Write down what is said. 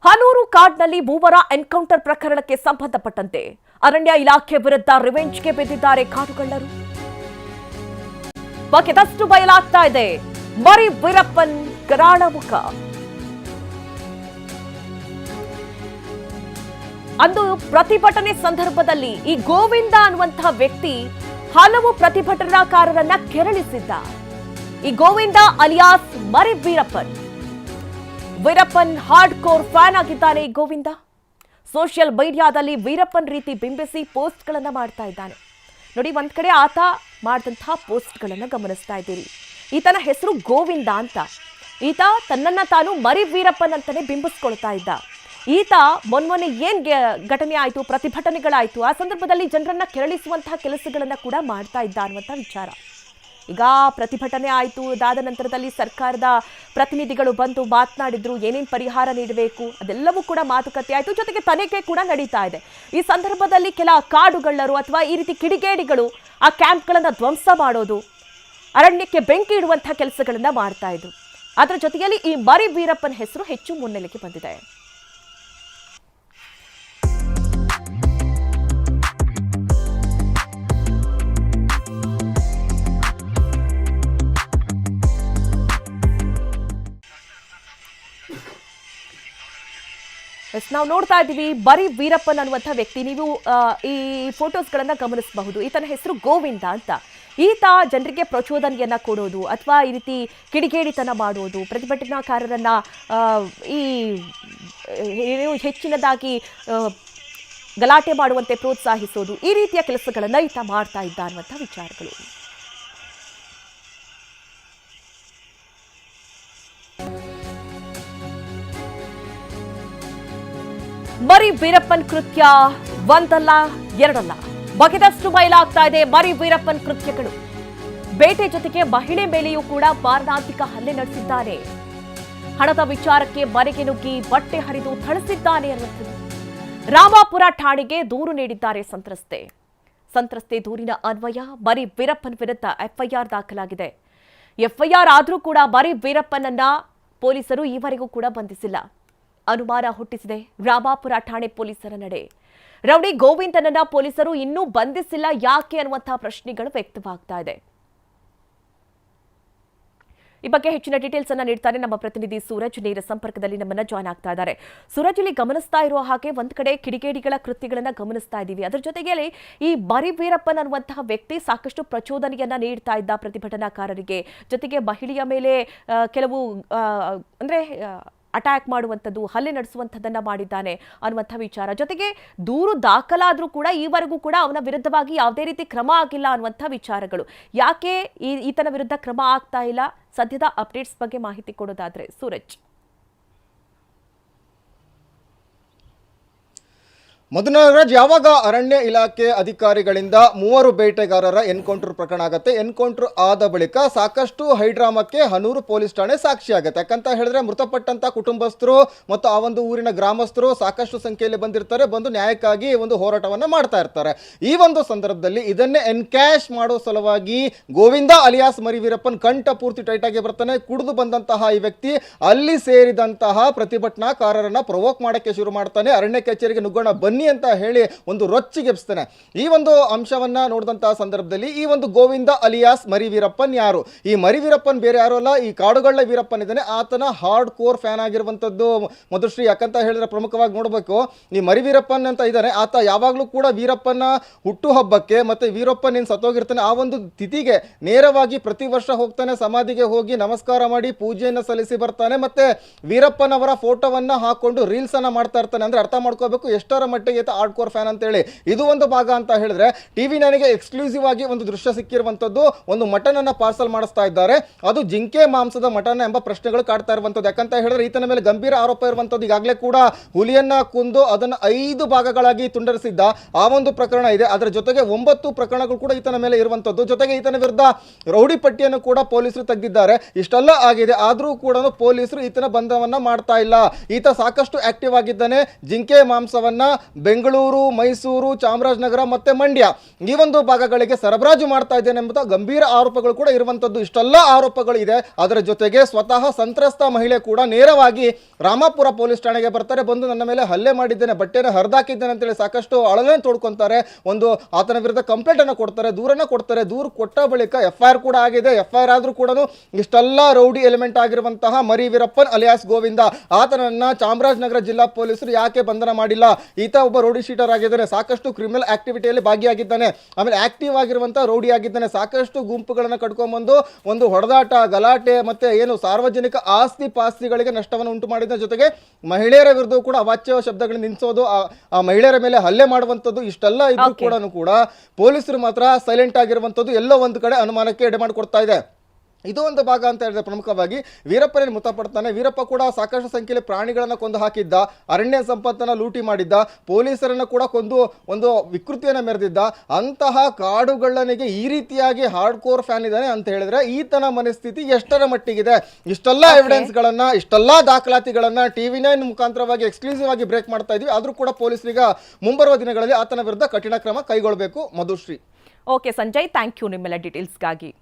ಹನೂರು ಕಾಡ್ನಲ್ಲಿ ಮೂವರ ಎನ್ಕೌಂಟರ್ ಪ್ರಕರಣಕ್ಕೆ ಸಂಬಂಧಪಟ್ಟಂತೆ ಅರಣ್ಯ ಇಲಾಖೆ ವಿರುದ್ಧ ರಿವೆಂಜ್ಗೆ ಬಿದ್ದಿದ್ದಾರೆ ಕಾಡುಗಳ್ಳರು. ಬಗೆದಷ್ಟು ಬಯಲಾಗ್ತಾ ಇದೆ ಮರಿ ವೀರಪ್ಪನ್ ಕರಾಳ ಮುಖ. ಅಂದು ಪ್ರತಿಭಟನೆ ಸಂದರ್ಭದಲ್ಲಿ ಈ ಗೋವಿಂದ ಅನ್ನುವಂತಹ ವ್ಯಕ್ತಿ ಹಲವು ಪ್ರತಿಭಟನಾಕಾರರನ್ನ ಕೆರಳಿಸಿದ್ದ. ಈ ಗೋವಿಂದ ಅಲಿಯಾಸ್ ಮರಿ ವೀರಪ್ಪನ್ ಹಾರ್ಡ್ ಕೋರ್ ಫ್ಯಾನ್ ಆಗಿದ್ದಾನೆ. ಈ ಗೋವಿಂದ ಸೋಷಿಯಲ್ ಮೀಡಿಯಾದಲ್ಲಿ ವೀರಪ್ಪನ್ ರೀತಿ ಬಿಂಬಿಸಿ ಪೋಸ್ಟ್ ಗಳನ್ನ ಮಾಡ್ತಾ ಇದ್ದಾನೆ. ನೋಡಿ, ಒಂದ್ ಕಡೆ ಆತ ಮಾಡಿದಂತಹ ಪೋಸ್ಟ್ ಗಳನ್ನ ಗಮನಿಸ್ತಾ ಇದ್ದೀರಿ. ಈತನ ಹೆಸರು ಗೋವಿಂದ ಅಂತ. ಈತ ತನ್ನನ್ನ ತಾನು ಮರಿ ವೀರಪ್ಪನ್ ಅಂತಾನೆ ಬಿಂಬಿಸ್ಕೊಳ್ತಾ ಇದ್ದ. ಈತ ಮೊನ್ನೆ ಏನ್ ಘಟನೆ ಆಯ್ತು, ಪ್ರತಿಭಟನೆಗಳಾಯ್ತು, ಆ ಸಂದರ್ಭದಲ್ಲಿ ಜನರನ್ನ ಕೆರಳಿಸುವಂತಹ ಕೆಲಸಗಳನ್ನ ಕೂಡ ಮಾಡ್ತಾ ಇದ್ದ ಅನ್ನುವಂಥ ವಿಚಾರ. ಈಗ ಪ್ರತಿಭಟನೆ ಆಯಿತು, ಅದಾದ ನಂತರದಲ್ಲಿ ಸರ್ಕಾರದ ಪ್ರತಿನಿಧಿಗಳು ಬಂದು ಮಾತನಾಡಿದ್ರು, ಏನೇನು ಪರಿಹಾರ ನೀಡಬೇಕು ಅದೆಲ್ಲವೂ ಕೂಡ ಮಾತುಕತೆ ಆಯಿತು. ಜೊತೆಗೆ ತನಿಖೆ ಕೂಡ ನಡೀತಾ ಇದೆ. ಈ ಸಂದರ್ಭದಲ್ಲಿ ಕೆಲ ಕಾಡುಗಳ್ಳರು ಅಥವಾ ಈ ರೀತಿ ಕಿಡಿಗೇಡಿಗಳು ಆ ಕ್ಯಾಂಪ್ಗಳನ್ನು ಧ್ವಂಸ ಮಾಡೋದು, ಅರಣ್ಯಕ್ಕೆ ಬೆಂಕಿ ಇಡುವಂತಹ ಕೆಲಸಗಳನ್ನ ಮಾಡ್ತಾ ಇದ್ರು. ಅದರ ಜೊತೆಯಲ್ಲಿ ಈ ಮರಿ ವೀರಪ್ಪನ ಹೆಸರು ಹೆಚ್ಚು ಮುನ್ನೆಲೆಗೆ ಬಂದಿದೆ. ನಾವು ನೋಡ್ತಾ ಇದ್ದೀವಿ ಮರಿ ವೀರಪ್ಪನ್ ಅನ್ನುವಂಥ ವ್ಯಕ್ತಿ. ನೀವು ಈ ಫೋಟೋಸ್ಗಳನ್ನ ಗಮನಿಸಬಹುದು. ಈತನ ಹೆಸರು ಗೋವಿಂದ ಅಂತ. ಈತ ಜನರಿಗೆ ಪ್ರಚೋದನೆಯನ್ನ ಕೊಡೋದು ಅಥವಾ ಈ ರೀತಿ ಕಿಡಿಗೇಡಿತನ ಮಾಡೋದು, ಪ್ರತಿಭಟನಾಕಾರರನ್ನ ಈ ಹೆಚ್ಚಿನದಾಗಿ ಗಲಾಟೆ ಮಾಡುವಂತೆ ಪ್ರೋತ್ಸಾಹಿಸೋದು, ಈ ರೀತಿಯ ಕೆಲಸಗಳನ್ನ ಈತ ಮಾಡ್ತಾ ಇದ್ದ ಅನ್ನುವಂಥ ವಿಚಾರಗಳು. ಮರಿ ವೀರಪ್ಪನ್ ಕೃತ್ಯ ಒಂದಲ್ಲ ಎರಡಲ್ಲ, ಬಗೆದಷ್ಟು ಬಯಲಾಗ್ತಾ ಇದೆ ಮರಿ ವೀರಪ್ಪನ್ ಕೃತ್ಯಗಳು. ಬೇಟೆ ಜೊತೆಗೆ ಮಹಿಳೆ ಮೇಲೆಯೂ ಕೂಡ ಮಾರಣಾಂತಿಕ ಹಲ್ಲೆ ನಡೆಸಿದ್ದಾನೆ. ಹಣದ ವಿಚಾರಕ್ಕೆ ಮನೆಗೆ ನುಗ್ಗಿ ಬಟ್ಟೆ ಹರಿದು ಥಳಿಸಿದ್ದಾನೆ ಅನ್ನುವಂಥದ್ದು. ರಾಮಾಪುರ ಠಾಣೆಗೆ ದೂರು ನೀಡಿದ್ದಾರೆ ಸಂತ್ರಸ್ತೆ ದೂರಿನ ಅನ್ವಯ ಮರಿ ವೀರಪ್ಪನ್ ವಿರುದ್ಧ ಎಫ್ಐಆರ್ ದಾಖಲಾಗಿದೆ. ಎಫ್ಐಆರ್ ಆದರೂ ಕೂಡ ಮರಿ ವೀರಪ್ಪನನ್ನ ಪೊಲೀಸರು ಈವರೆಗೂ ಕೂಡ ಬಂಧಿಸಿಲ್ಲ. ಅನುಮಾನ ಹುಟ್ಟಿಸಿದೆ ರಾಮಾಪುರ ಠಾಣೆ ಪೊಲೀಸರ ನಡೆ. ರೌಡಿ ಗೋವಿಂದನನ್ನ ಪೊಲೀಸರು ಇನ್ನೂ ಬಂಧಿಸಿಲ್ಲ, ಯಾಕೆ ಅನ್ನುವಂತಹ ಪ್ರಶ್ನೆಗಳು ವ್ಯಕ್ತವಾಗ್ತಾ ಇದೆ. ಈ ಬಗ್ಗೆ ಹೆಚ್ಚಿನ ಡೀಟೇಲ್ಸ್ ಅನ್ನ ನೀಡ್ತಾರೆ ನಮ್ಮ ಪ್ರತಿನಿಧಿ ಸೂರಜ್. ನೇರ ಸಂಪರ್ಕದಲ್ಲಿ ನಮ್ಮನ್ನ ಜಾಯ್ನ್ ಆಗ್ತಾ ಇದ್ದಾರೆ. ಸೂರಜ್, ಇಲ್ಲಿ ಗಮನಿಸ್ತಾ ಇರುವ ಹಾಗೆ ಒಂದ್ ಕಡೆ ಕಿಡಿಗೇಡಿಗಳ ಕೃತ್ಯಗಳನ್ನ ಗಮನಿಸ್ತಾ ಇದ್ದೀವಿ. ಅದರ ಜೊತೆಗೆ ಈ ಮರಿ ವೀರಪ್ಪನ್ ಅನ್ನುವಂತಹ ವ್ಯಕ್ತಿ ಸಾಕಷ್ಟು ಪ್ರಚೋದನೆಯನ್ನ ನೀಡ್ತಾ ಇದ್ದ ಪ್ರತಿಭಟನಾಕಾರರಿಗೆ. ಜೊತೆಗೆ ಮಹಿಳೆಯ ಮೇಲೆ ಕೆಲವು ಅಂದ್ರೆ ಅಟ್ಯಾಕ್ ಮಾಡುವಂಥದ್ದು, ಹಲ್ಲೆ ನಡೆಸುವಂಥದ್ದನ್ನ ಮಾಡಿದ್ದಾನೆ ಅನ್ನುವಂಥ ವಿಚಾರ. ಜೊತೆಗೆ ದೂರು ದಾಖಲಾದರೂ ಕೂಡ ಈವರೆಗೂ ಕೂಡ ಅವನ ವಿರುದ್ಧವಾಗಿ ಯಾವುದೇ ರೀತಿ ಕ್ರಮ ಆಗಿಲ್ಲ ಅನ್ನುವಂಥ ವಿಚಾರಗಳು. ಯಾಕೆ ಈತನ ವಿರುದ್ಧ ಕ್ರಮ ಆಗ್ತಾ ಇಲ್ಲ? ಸದ್ಯದ ಅಪ್ಡೇಟ್ಸ್ ಬಗ್ಗೆ ಮಾಹಿತಿ ಕೊಡೋದಾದ್ರೆ ಸೂರಜ್. ಮಧುನಾಗರಾಜ್, ಯಾವಾಗ ಅರಣ್ಯ ಇಲಾಖೆ ಅಧಿಕಾರಿಗಳಿಂದ 3 ಬೇಟೆಗಾರರ ಎನ್ಕೌಂಟರ್ ಪ್ರಕರಣ ಆಗುತ್ತೆ, ಎನ್ಕೌಂಟರ್ ಆದ ಬಳಿಕ ಸಾಕಷ್ಟು ಹೈಡ್ರಾಮಕ್ಕೆ ಹನೂರು ಪೊಲೀಸ್ ಠಾಣೆ ಸಾಕ್ಷಿ ಆಗುತ್ತೆ. ಯಾಕಂತ ಹೇಳಿದ್ರೆ ಮೃತಪಟ್ಟಂತ ಕುಟುಂಬಸ್ಥರು ಮತ್ತು ಆ ಒಂದು ಊರಿನ ಗ್ರಾಮಸ್ಥರು ಸಾಕಷ್ಟು ಸಂಖ್ಯೆಯಲ್ಲಿ ಬಂದಿರ್ತಾರೆ, ಬಂದು ನ್ಯಾಯಕ್ಕಾಗಿ ಒಂದು ಹೋರಾಟವನ್ನ ಮಾಡ್ತಾ ಇರ್ತಾರೆ. ಈ ಒಂದು ಸಂದರ್ಭದಲ್ಲಿ ಇದನ್ನೇ ಎನ್ಕ್ಯಾಶ್ ಮಾಡೋ ಸಲುವಾಗಿ ಗೋವಿಂದ ಅಲಿಯಾಸ್ ಮರಿ ವೀರಪ್ಪನ್ ಕಂಠ ಪೂರ್ತಿ ಟೈಟ್ ಆಗಿ ಬರ್ತಾನೆ. ಕುಡಿದು ಬಂದಂತಹ ಈ ವ್ಯಕ್ತಿ ಅಲ್ಲಿ ಸೇರಿದಂತಹ ಪ್ರತಿಭಟನಾಕಾರರನ್ನ ಪ್ರವೋಕ್ ಮಾಡಕ್ಕೆ ಶುರು ಮಾಡ್ತಾನೆ. ಅರಣ್ಯ ಕಚೇರಿಗೆ ನುಗ್ಗೋಣ ಬನ್ನಿ ಅಂತ ಹೇಳಿ ಒಂದು ರೊಚ್ಚಿಗೆಬ್ಸ್ತಾನೆ. ಈ ಒಂದು ಅಂಶವನ್ನ ನೋಡಿದಂತಹ ಸಂದರ್ಭದಲ್ಲಿ ಈ ಒಂದು ಗೋವಿಂದ ಅಲಿಯಾಸ್ ಮರಿ ವೀರಪ್ಪನ್ ಯಾರು? ಈ ಮರಿ ವೀರಪ್ಪನ್ ಬೇರೆ ಯಾರು ಅಲ್ಲ, ಈ ಕಾಡುಗಳ್ಳ ವೀರಪ್ಪನ್ ಇದ್ದಾನೆ. ಆತನ ಹಾರ್ಡ್ ಕೋರ್ ಫ್ಯಾನ್ ಆಗಿರುವಂತದ್ದು ಮಧುಶ್ರೀ. ಯಾಕಂತ ಹೇಳಿದ್ರೆ ಪ್ರಮುಖವಾಗಿ ನೋಡಬೇಕು, ಈ ಮರಿ ವೀರಪ್ಪನ್ ಅಂತ ಇದ್ದಾನೆ, ಆತ ಯಾವಾಗಲೂ ಕೂಡ ವೀರಪ್ಪನ ಹುಟ್ಟು ಹಬ್ಬಕ್ಕೆ ಮತ್ತೆ ವೀರಪ್ಪನ್ ಏನ್ ಸತ್ತೋಗಿರ್ತಾನೆ ಆ ಒಂದು ತಿಥಿಗೆ ನೇರವಾಗಿ ಪ್ರತಿ ವರ್ಷ ಹೋಗ್ತಾನೆ, ಸಮಾಧಿಗೆ ಹೋಗಿ ನಮಸ್ಕಾರ ಮಾಡಿ ಪೂಜೆಯನ್ನು ಸಲ್ಲಿಸಿ ಬರ್ತಾನೆ. ಮತ್ತೆ ವೀರಪ್ಪನವರ ಫೋಟೋವನ್ನ ಹಾಕೊಂಡು ರೀಲ್ಸ್ ಅನ್ನ ಮಾಡ್ತಾ ಇರ್ತಾನೆ. ಅಂದ್ರೆ ಅರ್ಥ ಮಾಡ್ಕೋಬೇಕು ಎಷ್ಟರ ಮಟ್ಟಿಗೆ ಹಾರ್ಡ್ ಕೋರ್ ಫ್ಯಾನ್ ಅಂತ ಹೇಳಿ. ಇದು ಒಂದು ಭಾಗ ಅಂತ ಹೇಳಿದ್ರೆ ಟಿವಿ ನನಗೆ ಎಕ್ಸ್ಕ್ಲೂಸಿವ್ ಆಗಿ ಒಂದು ದೃಶ್ಯ ಸಿಕ್ಕಿರುವಂತದ್ದು, ಒಂದು ಮಟನ್ ಅನ್ನ ಪಾರ್ಸಲ್ ಮಾಡಿಸ್ತಾ ಇದ್ದಾರೆ. ಅದು ಜಿಂಕೆ ಮಾಂಸದ ಮಟನ್ ಎಂಬ ಪ್ರಶ್ನೆಗಳು ಕಾಡ್ತಾ ಇರುವಂತದ್ದು. ಯಾಕಂತ ಹೇಳಿದ್ರೆ ಈತನ ಮೇಲೆ ಗಂಭೀರ ಆರೋಪ ಇರುವಂತದ್ದು. ಈಗಾಗಲೇ ಕೂಡ ಹುಲಿಯನ್ನ ಕೊಂದು ಅದನ್ನು 5 ಭಾಗಗಳಾಗಿ ತುಂಡರಿಸಿದ್ದ ಆ ಒಂದು ಪ್ರಕರಣ ಇದೆ. ಅದರ ಜೊತೆಗೆ 9 ಪ್ರಕರಣಗಳು ಕೂಡ ಈತನ ಮೇಲೆ ಇರುವಂತದ್ದು. ಜೊತೆಗೆ ಈತನ ವಿರುದ್ಧ ರೌಡಿ ಪಟ್ಟಿಯನ್ನು ಕೂಡ ಪೊಲೀಸರು ತೆಗೆದಿದ್ದಾರೆ. ಇಷ್ಟೆಲ್ಲ ಆಗಿದೆ, ಆದ್ರೂ ಕೂಡ ಪೊಲೀಸರು ಈತನ ಬಂಧವನ್ನ ಮಾಡ್ತಾ ಇಲ್ಲ. ಈತ ಸಾಕಷ್ಟು ಆಕ್ಟಿವ್ ಆಗಿದ್ದಾನೆ. ಜಿಂಕೆ ಮಾಂಸವನ್ನ ಬೆಂಗಳೂರು, ಮೈಸೂರು, ಚಾಮರಾಜನಗರ ಮತ್ತೆ ಮಂಡ್ಯ ಈ ಒಂದು ಭಾಗಗಳಿಗೆ ಸರಬರಾಜು ಮಾಡ್ತಾ ಇದ್ದೇನೆ ಎಂಬ ಗಂಭೀರ ಆರೋಪಗಳು ಕೂಡ ಇರುವಂತದ್ದು. ಇಷ್ಟೆಲ್ಲ ಆರೋಪಗಳು ಇದೆ. ಅದರ ಜೊತೆಗೆ ಸ್ವತಃ ಸಂತ್ರಸ್ತ ಮಹಿಳೆ ಕೂಡ ನೇರವಾಗಿ ರಾಮಾಪುರ ಪೊಲೀಸ್ ಠಾಣೆಗೆ ಬರ್ತಾರೆ. ಬಂದು ನನ್ನ ಮೇಲೆ ಹಲ್ಲೆ ಮಾಡಿದ್ದೇನೆ, ಬಟ್ಟೆನ ಹರಿದಾಕಿದ್ದೇನೆ ಅಂತೇಳಿ ಸಾಕಷ್ಟು ಅಳಲನ್ನು ತೋಡ್ಕೊಂತಾರೆ. ಒಂದು ಆತನ ವಿರುದ್ಧ ಕಂಪ್ಲೇಂಟ್ ಅನ್ನು ಕೊಡ್ತಾರೆ, ದೂರನ್ನ ಕೊಡ್ತಾರೆ. ದೂರು ಕೊಟ್ಟ ಬಳಿಕ FIR ಕೂಡ ಆಗಿದೆ. FIR ಆದ್ರೂ ಕೂಡ ಇಷ್ಟೆಲ್ಲ ರೌಡಿ ಎಲಿಮೆಂಟ್ ಆಗಿರುವಂತಹ ಮರಿ ವೀರಪ್ಪನ್ ಅಲಿಯಾಸ್ ಗೋವಿಂದ ಆತನನ್ನ ಚಾಮರಾಜನಗರ ಜಿಲ್ಲಾ ಪೊಲೀಸರು ಯಾಕೆ ಬಂಧನ ಮಾಡಿಲ್ಲ? ಈತ ಒಬ್ಬ ರೌಡಿ ಶೀಟರ್ ಆಗಿದ್ದಾನೆ, ಸಾಕಷ್ಟು ಕ್ರಿಮಿನಲ್ ಆಕ್ಟಿವಿಟಿಯಲ್ಲಿ ಭಾಗಿಯಾಗಿದ್ದಾನೆ, ಆಮೇಲೆ ಆಕ್ಟಿವ್ ಆಗಿರುವಂತಹ ರೌಡಿ ಆಗಿದ್ದಾನೆ, ಸಾಕಷ್ಟು ಗುಂಪುಗಳನ್ನು ಕಟ್ಕೊಂಡ್ಬಂದು ಒಂದು ಹೊಡೆದಾಟ, ಗಲಾಟೆ ಮತ್ತೆ ಏನು ಸಾರ್ವಜನಿಕ ಆಸ್ತಿ ಪಾಸ್ತಿಗಳಿಗೆ ನಷ್ಟವನ್ನು ಉಂಟು ಮಾಡಿದ ಜೊತೆಗೆ ಮಹಿಳೆಯರ ವಿರುದ್ಧ ಕೂಡ ಅವಾಚ್ಯ ಶಬ್ದಗಳನ್ನು ನಿಲ್ಲಿಸೋದು, ಆ ಮಹಿಳೆಯರ ಮೇಲೆ ಹಲ್ಲೆ ಮಾಡುವಂಥದ್ದು ಇಷ್ಟೆಲ್ಲ ಇದ್ರೂ ಕೂಡ ಪೊಲೀಸರು ಮಾತ್ರ ಸೈಲೆಂಟ್ ಆಗಿರುವಂಥದ್ದು ಎಲ್ಲೋ ಒಂದು ಕಡೆ ಅನುಮಾನಕ್ಕೆ ಎಡೆ ಮಾಡಿಕೊಡ್ತಾ ಇದೆ. ಇದು ಒಂದು ಭಾಗ ಅಂತ ಹೇಳಿದ್ರೆ ಪ್ರಮುಖವಾಗಿ ವೀರಪ್ಪನೇ ಮೃತಪಡ್ತಾನೆ. ವೀರಪ್ಪ ಕೂಡ ಸಾಕಷ್ಟು ಸಂಖ್ಯೆಯಲ್ಲಿ ಪ್ರಾಣಿಗಳನ್ನು ಕೊಂದು ಹಾಕಿದ್ದ, ಅರಣ್ಯ ಸಂಪತ್ತನ್ನು ಲೂಟಿ ಮಾಡಿದ್ದ, ಪೊಲೀಸರನ್ನು ಕೂಡ ಕೊಂದು ಒಂದು ವಿಕೃತಿಯನ್ನು ಮೆರೆದಿದ್ದ. ಅಂತಹ ಕಾಡುಗಳ್ಳನಿಗೆ ಈ ರೀತಿಯಾಗಿ ಹಾರ್ಡ್ ಕೋರ್ ಫ್ಯಾನ್ ಇದ್ದಾನೆ ಅಂತ ಹೇಳಿದ್ರೆ ಈತನ ಮನಸ್ಥಿತಿ ಎಷ್ಟರ ಮಟ್ಟಿಗಿದೆ? ಇಷ್ಟೆಲ್ಲ ಎವಿಡೆನ್ಸ್ಗಳನ್ನ, ಇಷ್ಟೆಲ್ಲ ದಾಖಲಾತಿಗಳನ್ನ TV9 ಮುಖಾಂತರವಾಗಿ ಎಕ್ಸ್ಕ್ಲೂಸಿವ್ ಆಗಿ ಬ್ರೇಕ್ ಮಾಡ್ತಾ ಇದ್ವಿ. ಆದ್ರೂ ಕೂಡ ಪೊಲೀಸರಿಗೆ ಮುಂಬರುವ ದಿನಗಳಲ್ಲಿ ಆತನ ವಿರುದ್ಧ ಕಠಿಣ ಕ್ರಮ ಕೈಗೊಳ್ಳಬೇಕು. Madhushree. Okay Sanjay, thank you ನಿಮ್ಮೆಲ್ಲ ಡೀಟೇಲ್ಸ್ಗಾಗಿ.